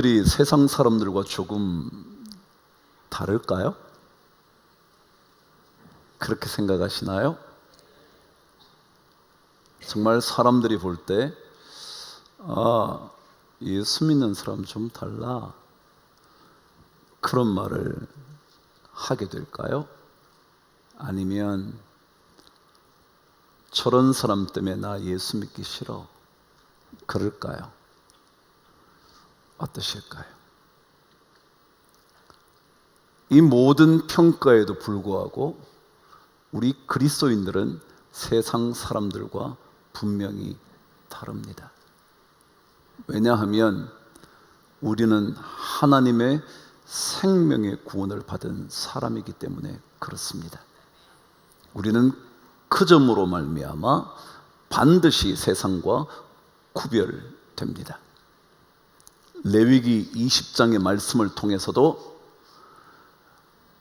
우리 세상 사람들과 조금 다를까요? 그렇게 생각하시나요? 정말 사람들이 볼 때 예수 믿는 사람 좀 달라, 그런 말을 하게 될까요? 아니면 저런 사람 때문에 나 예수 믿기 싫어, 그럴까요? 어떠실까요? 이 모든 평가에도 불구하고 우리 그리스도인들은 세상 사람들과 분명히 다릅니다. 왜냐하면 우리는 하나님의 생명의 구원을 받은 사람이기 때문에 그렇습니다. 우리는 그 점으로 말미암아 반드시 세상과 구별됩니다. 레위기 20장의 말씀을 통해서도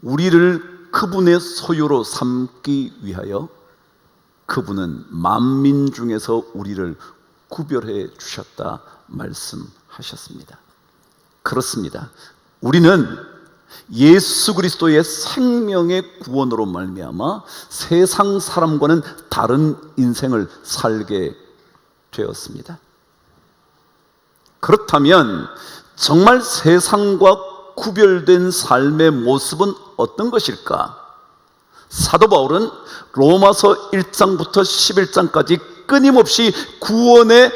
우리를 그분의 소유로 삼기 위하여 그분은 만민 중에서 우리를 구별해 주셨다 말씀하셨습니다. 그렇습니다. 우리는 예수 그리스도의 생명의 구원으로 말미암아 세상 사람과는 다른 인생을 살게 되었습니다. 그렇다면 정말 세상과 구별된 삶의 모습은 어떤 것일까? 사도 바울은 로마서 1장부터 11장까지 끊임없이 구원의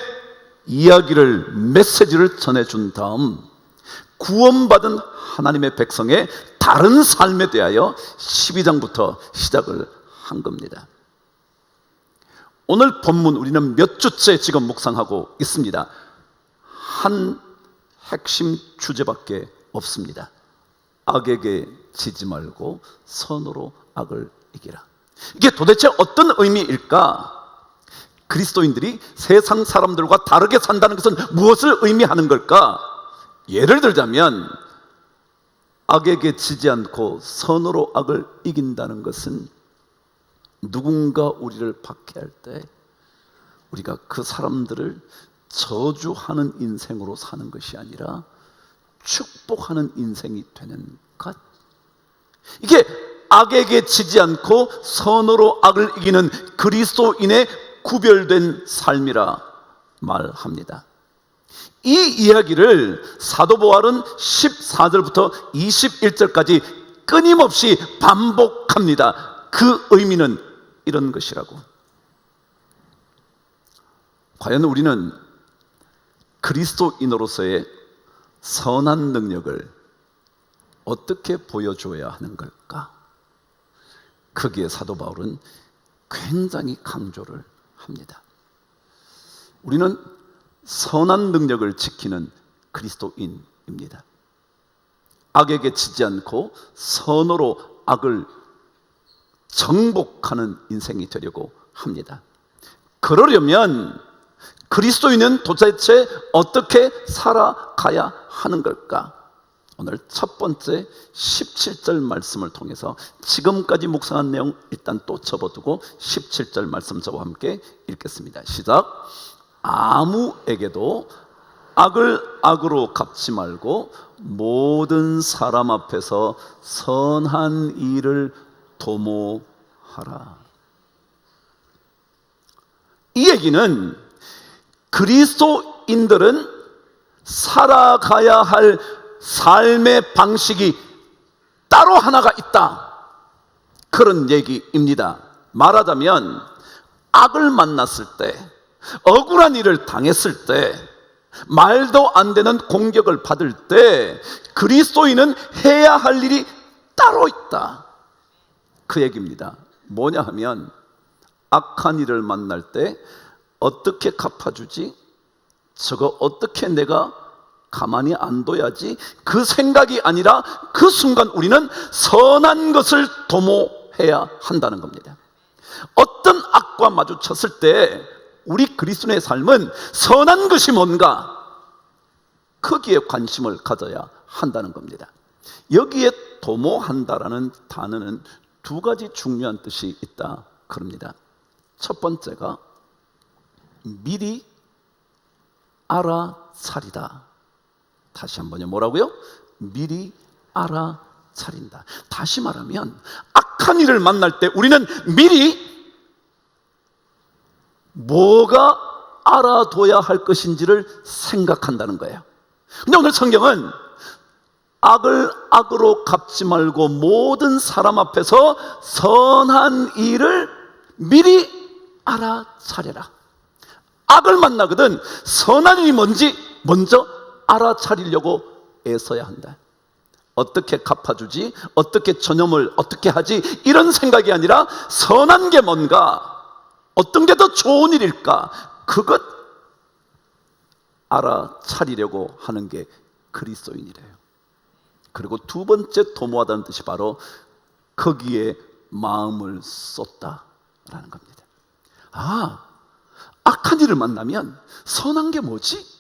이야기를, 메시지를 전해준 다음 구원받은 하나님의 백성의 다른 삶에 대하여 12장부터 시작을 한 겁니다. 오늘 본문 우리는 몇 주째 지금 묵상하고 있습니다. 한 핵심 주제밖에 없습니다. 악에게 지지 말고 선으로 악을 이기라. 이게 도대체 어떤 의미일까? 그리스도인들이 세상 사람들과 다르게 산다는 것은 무엇을 의미하는 걸까? 예를 들자면 악에게 지지 않고 선으로 악을 이긴다는 것은 누군가 우리를 박해할 때 우리가 그 사람들을 저주하는 인생으로 사는 것이 아니라 축복하는 인생이 되는 것. 이게 악에게 지지 않고 선으로 악을 이기는 그리스도인의 구별된 삶이라 말합니다. 이 이야기를 사도 바울은 14절부터 21절까지 끊임없이 반복합니다. 그 의미는 이런 것이라고. 과연 우리는 그리스도인으로서의 선한 능력을 어떻게 보여줘야 하는 걸까? 거기에 사도 바울은 굉장히 강조를 합니다. 우리는 선한 능력을 지키는 그리스도인입니다. 악에게 지지 않고 선으로 악을 정복하는 인생이 되려고 합니다. 그러려면 그리스도인은 도대체 어떻게 살아가야 하는 걸까? 오늘 첫 번째 17절 말씀을 통해서 지금까지 묵상한 내용 일단 또 접어두고 17절 말씀 저와 함께 읽겠습니다. 시작. 아무에게도 악을 악으로 갚지 말고 모든 사람 앞에서 선한 일을 도모하라. 이 얘기는 그리스도인들은 살아가야 할 삶의 방식이 따로 하나가 있다, 그런 얘기입니다. 말하자면 악을 만났을 때, 억울한 일을 당했을 때, 말도 안 되는 공격을 받을 때 그리스도인은 해야 할 일이 따로 있다, 그 얘기입니다. 뭐냐 하면 악한 일을 만날 때 어떻게 갚아주지? 저거 어떻게 내가 가만히 안 둬야지? 그 생각이 아니라 그 순간 우리는 선한 것을 도모해야 한다는 겁니다. 어떤 악과 마주쳤을 때 우리 그리스도인의 삶은 선한 것이 뭔가, 거기에 관심을 가져야 한다는 겁니다. 여기에 도모한다라는 단어는 두 가지 중요한 뜻이 있다 그럽니다. 첫 번째가 미리 알아차리다, 다시 한번요, 뭐라고요? 미리 알아차린다. 다시 말하면 악한 일을 만날 때 우리는 미리 뭐가 알아둬야 할 것인지를 생각한다는 거예요. 근데 오늘 성경은 악을 악으로 갚지 말고 모든 사람 앞에서 선한 일을 미리 알아차려라. 악을 만나거든 선한 일이 뭔지 먼저 알아차리려고 애써야 한다. 어떻게 갚아주지? 어떻게 전염을 어떻게 하지? 이런 생각이 아니라 선한 게 뭔가? 어떤 게 더 좋은 일일까? 그것 알아차리려고 하는 게 그리스도인이래요. 그리고 두 번째 도모하다는 뜻이 바로 거기에 마음을 쏟다라는 겁니다. 악한 일을 만나면 선한 게 뭐지?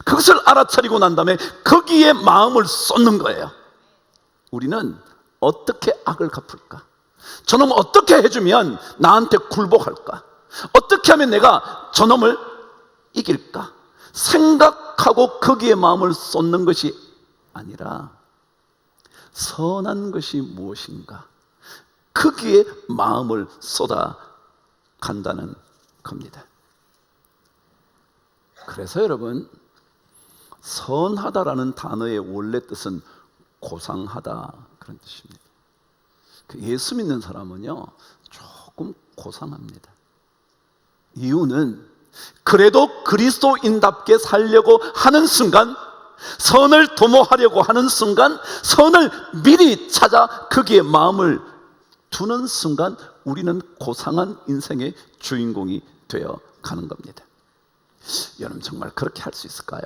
그것을 알아차리고 난 다음에 거기에 마음을 쏟는 거예요. 우리는 어떻게 악을 갚을까? 저놈 어떻게 해주면 나한테 굴복할까? 어떻게 하면 내가 저놈을 이길까? 생각하고 거기에 마음을 쏟는 것이 아니라 선한 것이 무엇인가? 거기에 마음을 쏟아 간다는 겁니다. 그래서 여러분, 선하다라는 단어의 원래 뜻은 고상하다 그런 뜻입니다. 예수 믿는 사람은요 조금 고상합니다. 이유는 그래도 그리스도인답게 살려고 하는 순간, 선을 도모하려고 하는 순간, 선을 미리 찾아 거기에 마음을 두는 순간 우리는 고상한 인생의 주인공이 되어 가는 겁니다. 여러분 정말 그렇게 할 수 있을까요?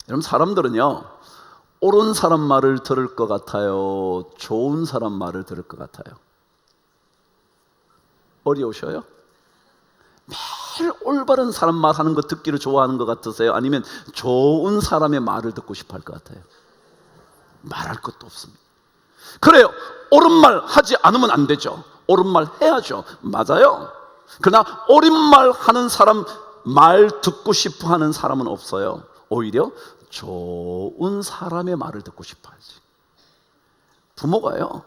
여러분 사람들은요 옳은 사람 말을 들을 것 같아요? 좋은 사람 말을 들을 것 같아요? 어려우셔요? 매일 올바른 사람 말하는 거 듣기를 좋아하는 것 같으세요? 아니면 좋은 사람의 말을 듣고 싶어 할 것 같아요? 말할 것도 없습니다. 그래요, 옳은 말 하지 않으면 안 되죠. 옳은 말 해야죠. 맞아요. 그러나 옳은 말 하는 사람, 말 듣고 싶어 하는 사람은 없어요. 오히려 좋은 사람의 말을 듣고 싶어 하지. 부모가요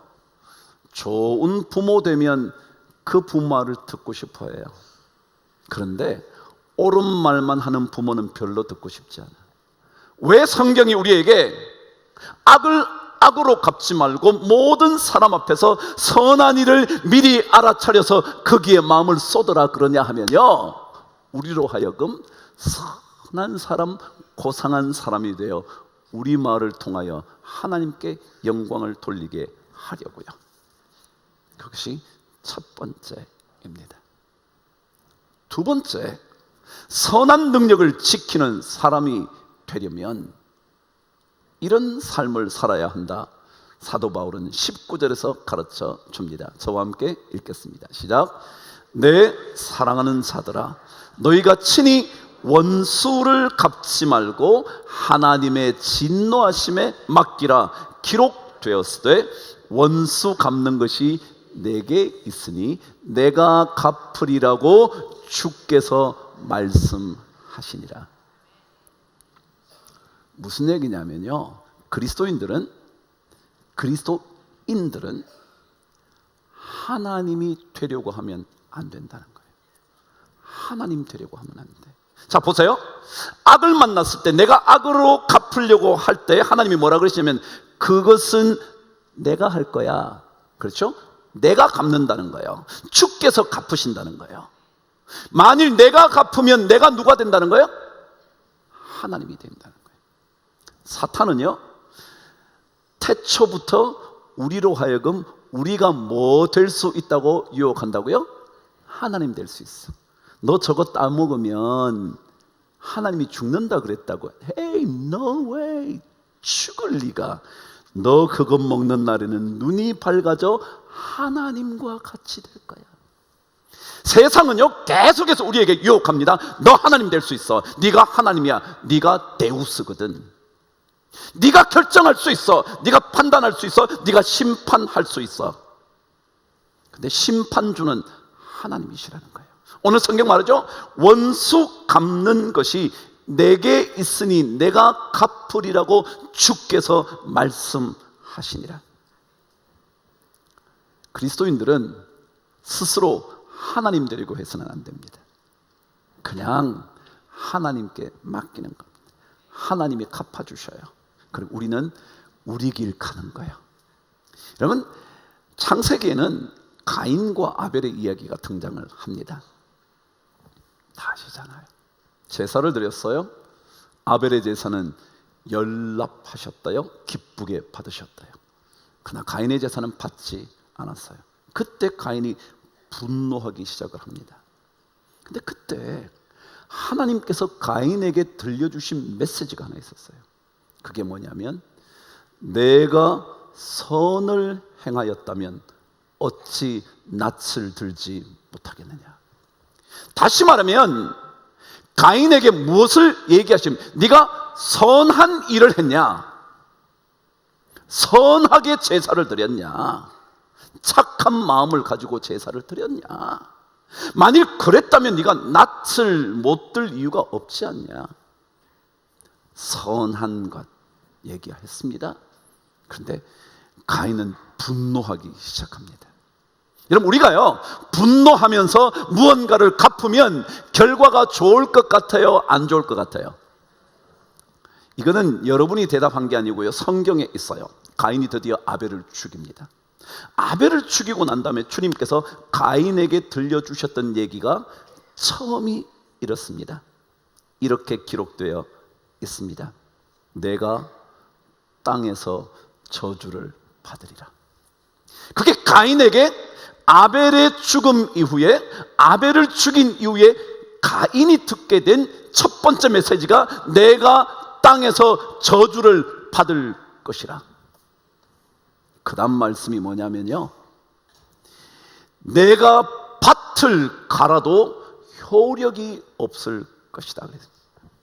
좋은 부모 되면 그 부모 말을 듣고 싶어 해요. 그런데 옳은 말만 하는 부모는 별로 듣고 싶지 않아요. 왜 성경이 우리에게 악을 악으로 갚지 말고 모든 사람 앞에서 선한 일을 미리 알아차려서 거기에 마음을 쏟으라 그러냐 하면요, 우리로 하여금 선한 사람, 고상한 사람이 되어 우리 마을을 통하여 하나님께 영광을 돌리게 하려고요. 그것이 첫 번째입니다. 두 번째, 선한 능력을 지키는 사람이 되려면 이런 삶을 살아야 한다. 사도 바울은 19절에서 가르쳐 줍니다. 저와 함께 읽겠습니다. 시작. 내 사랑하는 자들아, 너희가 친히 원수를 갚지 말고 하나님의 진노하심에 맡기라. 기록되었으되 원수 갚는 것이 내게 있으니 내가 갚으리라고 주께서 말씀하시니라. 무슨 얘기냐면요, 그리스도인들은 하나님이 되려고 하면 안 된다는 거예요. 하나님 되려고 하면 안 돼. 자 보세요, 악을 만났을 때, 내가 악으로 갚으려고 할 때 하나님이 뭐라 그러시냐면 그것은 내가 할 거야. 그렇죠? 내가 갚는다는 거예요. 주께서 갚으신다는 거예요. 만일 내가 갚으면 내가 누가 된다는 거예요? 하나님이 된다는 거예요. 사탄은요, 태초부터 우리로 하여금 우리가 뭐 될 수 있다고 유혹한다고요? 하나님 될 수 있어. 너 저거 따먹으면 하나님이 죽는다 그랬다고. Hey, no way. 죽을 리가. 너 그거 먹는 날에는 눈이 밝아져 하나님과 같이 될 거야. 세상은요 계속해서 우리에게 유혹합니다. 너 하나님 될 수 있어. 네가 하나님이야. 네가 데우스거든. 네가 결정할 수 있어. 네가 판단할 수 있어. 네가 심판할 수 있어. 근데 심판주는 하나님이시라는 거예요. 오늘 성경 말하죠, 원수 갚는 것이 내게 있으니 내가 갚으리라고 주께서 말씀하시니라. 그리스도인들은 스스로 하나님 되려고 해서는 안 됩니다. 그냥 하나님께 맡기는 겁니다. 하나님이 갚아주셔요. 그리고 우리는 우리 길 가는 거예요. 여러분, 창세기에는 가인과 아벨의 이야기가 등장을 합니다. 다 아시잖아요. 제사를 드렸어요. 아벨의 제사는 연락하셨다요, 기쁘게 받으셨다요. 그러나 가인의 제사는 받지 않았어요. 그때 가인이 분노하기 시작을 합니다. 근데 그때 하나님께서 가인에게 들려주신 메시지가 하나 있었어요. 그게 뭐냐면, 내가 선을 행하였다면 어찌 낯을 들지 못하겠느냐. 다시 말하면 가인에게 무엇을 얘기하시면, 네가 선한 일을 했냐, 선하게 제사를 드렸냐, 착한 마음을 가지고 제사를 드렸냐, 만일 그랬다면 네가 낯을 못 들 이유가 없지 않냐. 선한 것 얘기했습니다. 그런데 가인은 분노하기 시작합니다. 여러분, 우리가요, 분노하면서 무언가를 갚으면 결과가 좋을 것 같아요, 안 좋을 것 같아요? 이거는 여러분이 대답한 게 아니고요, 성경에 있어요. 가인이 드디어 아벨을 죽입니다. 아벨을 죽이고 난 다음에 주님께서 가인에게 들려주셨던 얘기가 처음이 이렇습니다. 이렇게 기록되어 있습니다. 내가 땅에서 저주를 받으리라. 그게 가인에게 아벨의 죽음 이후에, 아벨을 죽인 이후에 가인이 듣게 된 첫 번째 메시지가 내가 땅에서 저주를 받을 것이라. 그 다음 말씀이 뭐냐면요, 내가 밭을 갈아도 효력이 없을 것이다. 그래서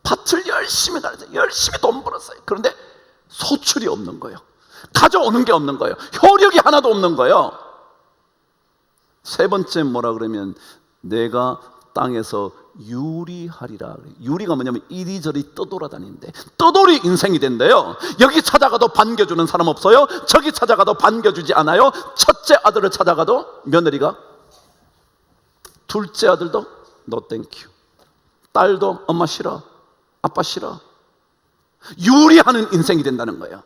밭을 열심히 갈았어요. 열심히 돈 벌었어요. 그런데 소출이 없는 거예요. 가져오는 게 없는 거예요. 효력이 하나도 없는 거예요. 세 번째 뭐라 그러면, 내가 땅에서 유리하리라. 유리가 뭐냐면 이리저리 떠돌아다니는데, 떠돌이 인생이 된대요. 여기 찾아가도 반겨주는 사람 없어요. 저기 찾아가도 반겨주지 않아요. 첫째 아들을 찾아가도 며느리가, 둘째 아들도 no thank you, 딸도 엄마 싫어, 아빠 싫어. 유리하는 인생이 된다는 거예요.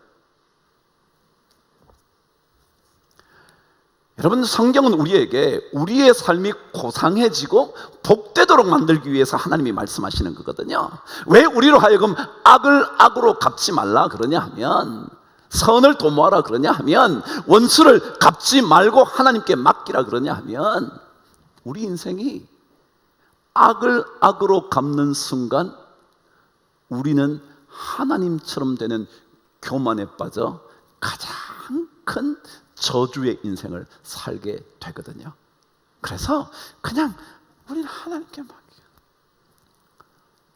여러분, 성경은 우리에게 우리의 삶이 고상해지고 복되도록 만들기 위해서 하나님이 말씀하시는 거거든요. 왜 우리로 하여금 악을 악으로 갚지 말라 그러냐 하면, 선을 도모하라 그러냐 하면, 원수를 갚지 말고 하나님께 맡기라 그러냐 하면, 우리 인생이 악을 악으로 갚는 순간 우리는 하나님처럼 되는 교만에 빠져 가장 큰 저주의 인생을 살게 되거든요. 그래서 그냥 우리는 하나님께 맡겨.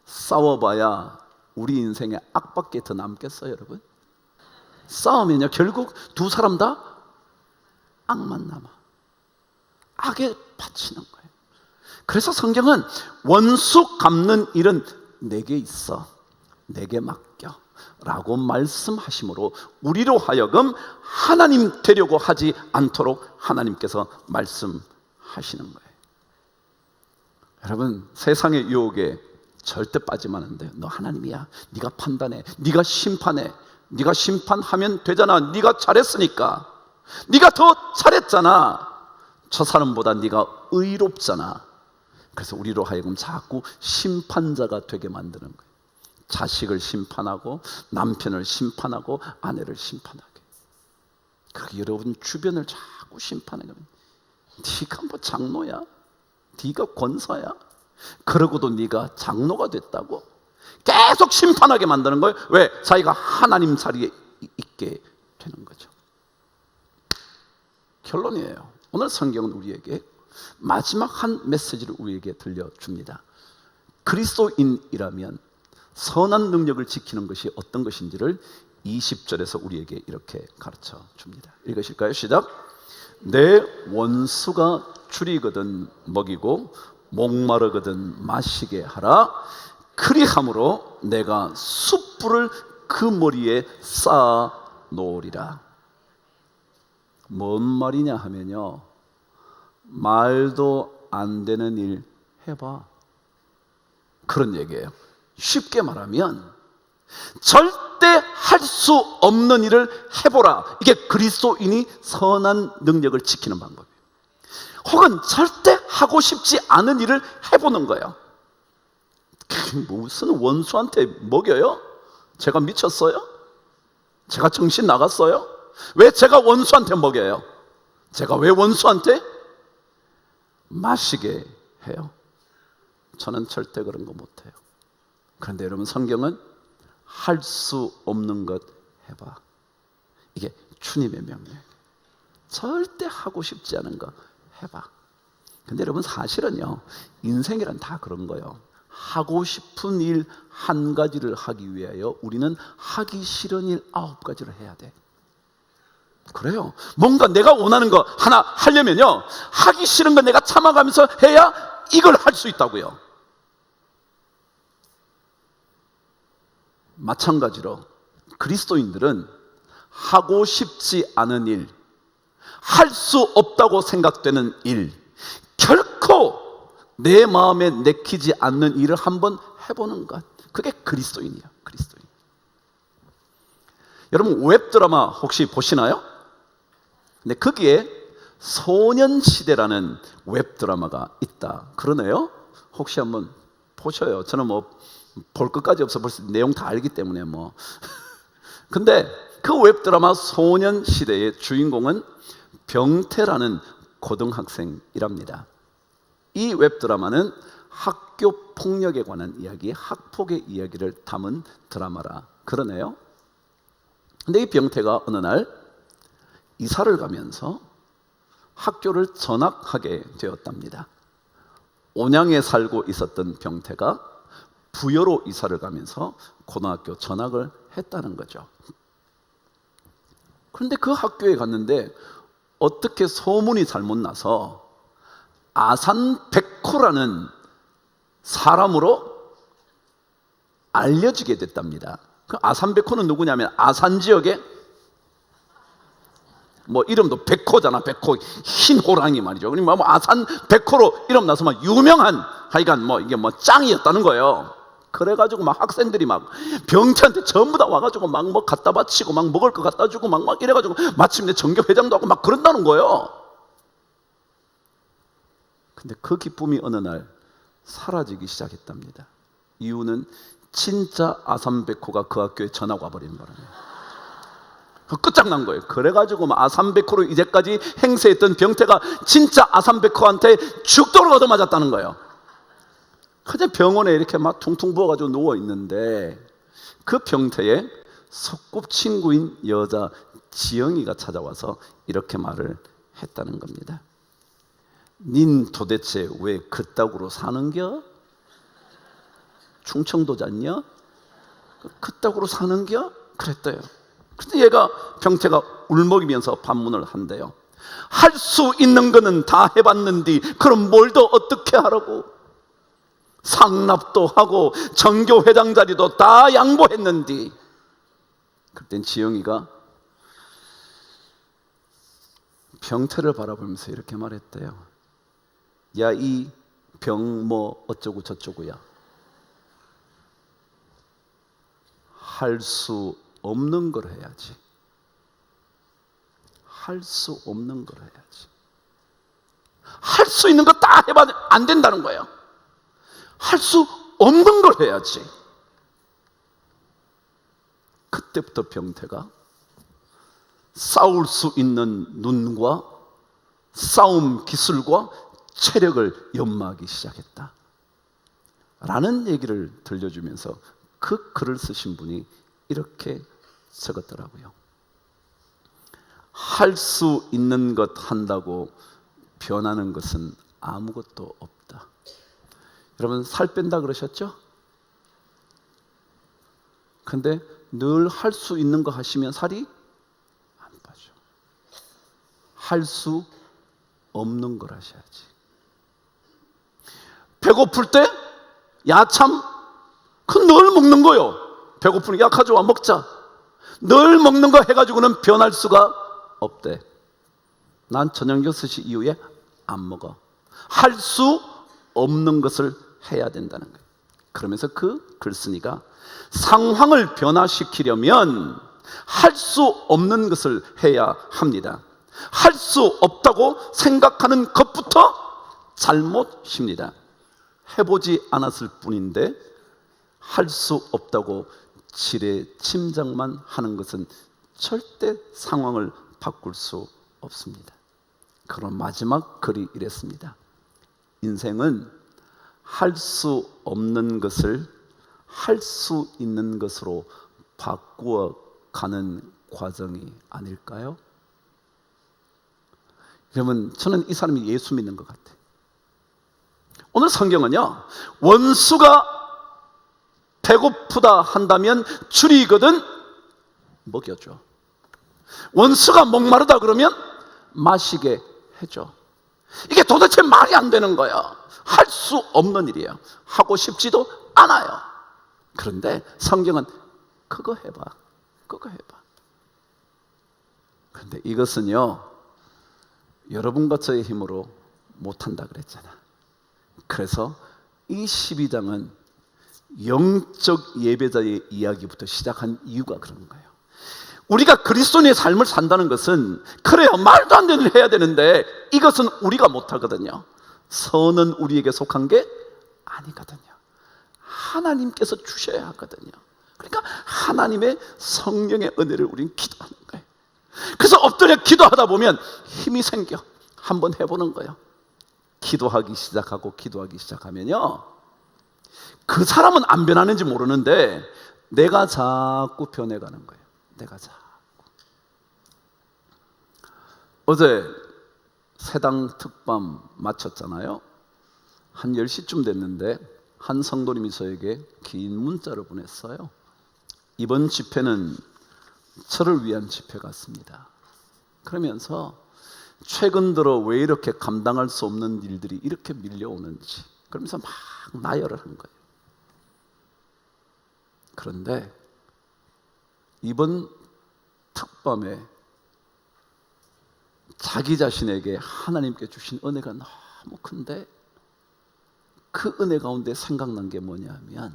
싸워봐야 우리 인생에 악밖에 더 남겠어요, 여러분? 싸우면요, 결국 두 사람 다 악만 남아. 악에 바치는 거예요. 그래서 성경은 원수 갚는 일은 내게 있어, 내게 맡겨 라고 말씀하심으로 우리로 하여금 하나님 되려고 하지 않도록 하나님께서 말씀하시는 거예요. 여러분, 세상의 유혹에 절대 빠지면 안 돼요. 너 하나님이야, 네가 판단해, 네가 심판해, 네가 심판하면 되잖아, 네가 잘했으니까, 네가 더 잘했잖아, 저 사람보다 네가 의롭잖아. 그래서 우리로 하여금 자꾸 심판자가 되게 만드는 거예요. 자식을 심판하고 남편을 심판하고 아내를 심판하게. 그렇게 여러분 주변을 자꾸 심판해. 네가 뭐 장로야? 네가 권사야? 그러고도 네가 장로가 됐다고? 계속 심판하게 만드는 거예요. 왜? 자기가 하나님 자리에 있게 되는 거죠. 결론이에요. 오늘 성경은 우리에게 마지막 한 메시지를 우리에게 들려줍니다. 그리스도인이라면 선한 능력을 지키는 것이 어떤 것인지를 20절에서 우리에게 이렇게 가르쳐 줍니다. 읽으실까요? 시작. 내 원수가 줄이거든 먹이고 목마르거든 마시게 하라. 그리함으로 내가 숯불을 그 머리에 쌓아 놓으리라. 뭔 말이냐 하면요, 말도 안 되는 일 해봐, 그런 얘기예요. 쉽게 말하면 절대 할 수 없는 일을 해보라. 이게 그리스도인이 선한 능력을 지키는 방법이에요. 혹은 절대 하고 싶지 않은 일을 해보는 거예요. 무슨 원수한테 먹여요? 제가 미쳤어요? 제가 정신 나갔어요? 왜 제가 원수한테 먹여요? 제가 왜 원수한테 마시게 해요? 저는 절대 그런 거 못해요. 그런데 여러분, 성경은 할 수 없는 것 해봐, 이게 주님의 명령. 절대 하고 싶지 않은 거 해봐. 근데 여러분, 사실은요, 인생이란 다 그런 거예요. 하고 싶은 일 한 가지를 하기 위하여 우리는 하기 싫은 일 9가지를 해야 돼. 그래요. 뭔가 내가 원하는 거 하나 하려면요, 하기 싫은 거 내가 참아가면서 해야 이걸 할 수 있다고요. 마찬가지로 그리스도인들은 하고 싶지 않은 일, 할 수 없다고 생각되는 일, 결코 내 마음에 내키지 않는 일을 한번 해보는 것, 그게 그리스도인이에요. 그리스도인. 여러분, 웹드라마 혹시 보시나요? 근데 거기에 소년시대라는 웹드라마가 있다 그러네요. 혹시 한번 보셔요. 저는 뭐 볼 것까지 없어, 벌써 내용 다 알기 때문에 뭐. 근데 그 웹드라마 소년시대의 주인공은 병태라는 고등학생이랍니다. 이 웹드라마는 학교 폭력에 관한 이야기, 학폭의 이야기를 담은 드라마라 그러네요. 근데 이 병태가 어느 날 이사를 가면서 학교를 전학하게 되었답니다. 온양에 살고 있었던 병태가 부여로 이사를 가면서 고등학교 전학을 했다는 거죠. 그런데 그 학교에 갔는데 어떻게 소문이 잘못 나서 아산백호라는 사람으로 알려지게 됐답니다. 그 아산백호는 누구냐면 아산 지역에 뭐 이름도 백호잖아. 백호, 흰 호랑이 말이죠. 그러니까 뭐 아산백호로 이름 나서 막 유명한, 하여간 뭐 이게 뭐 짱이었다는 거예요. 그래가지고 막 학생들이 막 병태한테 전부 다 와가지고 막 뭐 갖다 바치고 막 먹을 거 갖다 주고 막 이래가지고 마침내 전교회장도 하고 막 그런다는 거예요. 근데 그 기쁨이 어느 날 사라지기 시작했답니다. 이유는 진짜 아산백호가 그 학교에 전학 와버리는 바람이에요. 끝장난 거예요. 그래가지고 막 아산백호로 이제까지 행세했던 병태가 진짜 아산백호한테 죽도록 얻어맞았다는 거예요. 그냥 병원에 이렇게 막 퉁퉁 부어가지고 누워있는데 그 병태의 소꿉친구인 여자 지영이가 찾아와서 이렇게 말을 했다는 겁니다. 닌 도대체 왜 그따구로 사는겨? 충청도잖냐? 그따구로 사는겨? 그랬대요. 근데 얘가, 병태가 울먹이면서 반문을 한대요. 할 수 있는 거는 다 해봤는데 그럼 뭘 더 어떻게 하라고? 상납도 하고 전교회장 자리도 다 양보했는데. 그땐 지영이가 병태를 바라보면서 이렇게 말했대요. 야, 이 병 뭐 어쩌고 저쩌고야, 할 수 없는 걸 해야지. 할 수 없는 걸 해야지. 할 수 있는 거 다 해봐도 안 된다는 거예요. 할 수 없는 걸 해야지. 그때부터 병태가 싸울 수 있는 눈과 싸움 기술과 체력을 연마하기 시작했다 라는 얘기를 들려주면서 그 글을 쓰신 분이 이렇게 적었더라고요. 할 수 있는 것 한다고 변하는 것은 아무것도 없다. 여러분, 살 뺀다 그러셨죠? 근데 늘 할 수 있는 거 하시면 살이 안 빠져. 할 수 없는 걸 하셔야지. 배고플 때 야참 그 늘 먹는 거요. 배고프니까 약하죠, 먹자. 늘 먹는 거 해가지고는 변할 수가 없대. 난 저녁 6시 이후에 안 먹어. 할 수 없는 것을 해야 된다는 거예요. 그러면서 그 글쓴이가 상황을 변화시키려면 할 수 없는 것을 해야 합니다. 할 수 없다고 생각하는 것부터 잘못입니다. 해보지 않았을 뿐인데 할 수 없다고 지레 짐작만 하는 것은 절대 상황을 바꿀 수 없습니다. 그럼 마지막 글이 이랬습니다. 인생은 할 수 없는 것을 할 수 있는 것으로 바꾸어 가는 과정이 아닐까요? 여러분, 저는 이 사람이 예수 믿는 것 같아요. 오늘 성경은요, 원수가 배고프다 한다면 줄이거든 먹여줘. 원수가 목마르다 그러면 마시게 해줘. 이게 도대체 말이 안 되는 거야. 할 수 없는 일이에요. 하고 싶지도 않아요. 그런데 성경은 그거 해봐, 그거 해봐. 그런데 이것은요, 여러분과 저의 힘으로 못한다 그랬잖아. 그래서 이 12장은 영적 예배자의 이야기부터 시작한 이유가 그런 거예요. 우리가 그리스도인의 삶을 산다는 것은 그래요, 말도 안 되는 일 해야 되는데 이것은 우리가 못하거든요. 선은 우리에게 속한 게 아니거든요. 하나님께서 주셔야 하거든요. 그러니까 하나님의 성령의 은혜를 우리는 기도하는 거예요. 그래서 엎드려 기도하다 보면 힘이 생겨. 한번 해보는 거예요. 기도하기 시작하면요, 그 사람은 안 변하는지 모르는데 내가 자꾸 변해가는 거예요. 내가 자꾸. 어제 새당 특밤 마쳤잖아요. 한 10시쯤 됐는데 한 성도님이 저에게 긴 문자를 보냈어요. 이번 집회는 저를 위한 집회 같습니다. 그러면서 최근 들어 왜 이렇게 감당할 수 없는 일들이 이렇게 밀려오는지, 그러면서 막 나열을 한 거예요. 그런데 이번 특밤에 자기 자신에게 하나님께 주신 은혜가 너무 큰데 그 은혜 가운데 생각난 게 뭐냐면,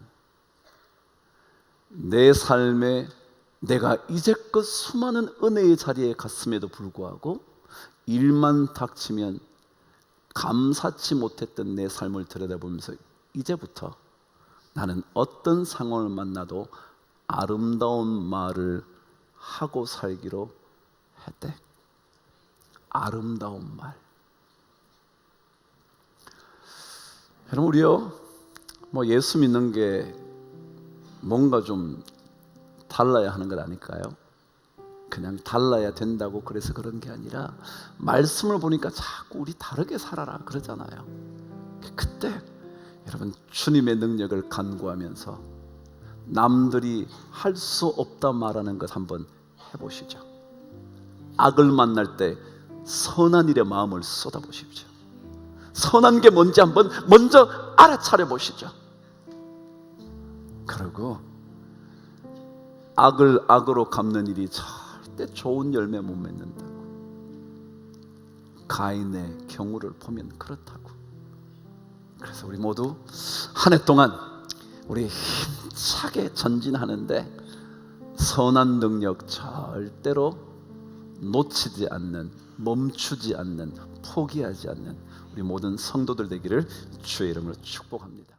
내 삶에 내가 이제껏 수많은 은혜의 자리에 갔음에도 불구하고 일만 닥치면 감사치 못했던 내 삶을 들여다보면서 이제부터 나는 어떤 상황을 만나도 아름다운 말을 하고 살기로 했대. 아름다운 말. 여러분, 우리요, 예수 믿는 게 뭔가 좀 달라야 하는 것 아닐까요? 그냥 달라야 된다고 그래서 그런 게 아니라 말씀을 보니까 자꾸 우리 다르게 살아라 그러잖아요. 그때 여러분, 주님의 능력을 간구하면서 남들이 할 수 없다 말하는 것 한번 해보시죠. 악을 만날 때 선한 일에 마음을 쏟아보십시오. 선한 게 뭔지 한번 먼저 알아차려 보시죠. 그리고 악을 악으로 갚는 일이 절대 좋은 열매 못 맺는다고. 가인의 경우를 보면 그렇다고. 그래서 우리 모두 한 해 동안 우리 힘차게 전진하는데 선한 능력 절대로 놓치지 않는, 멈추지 않는, 포기하지 않는 우리 모든 성도들 되기를 주의 이름으로 축복합니다.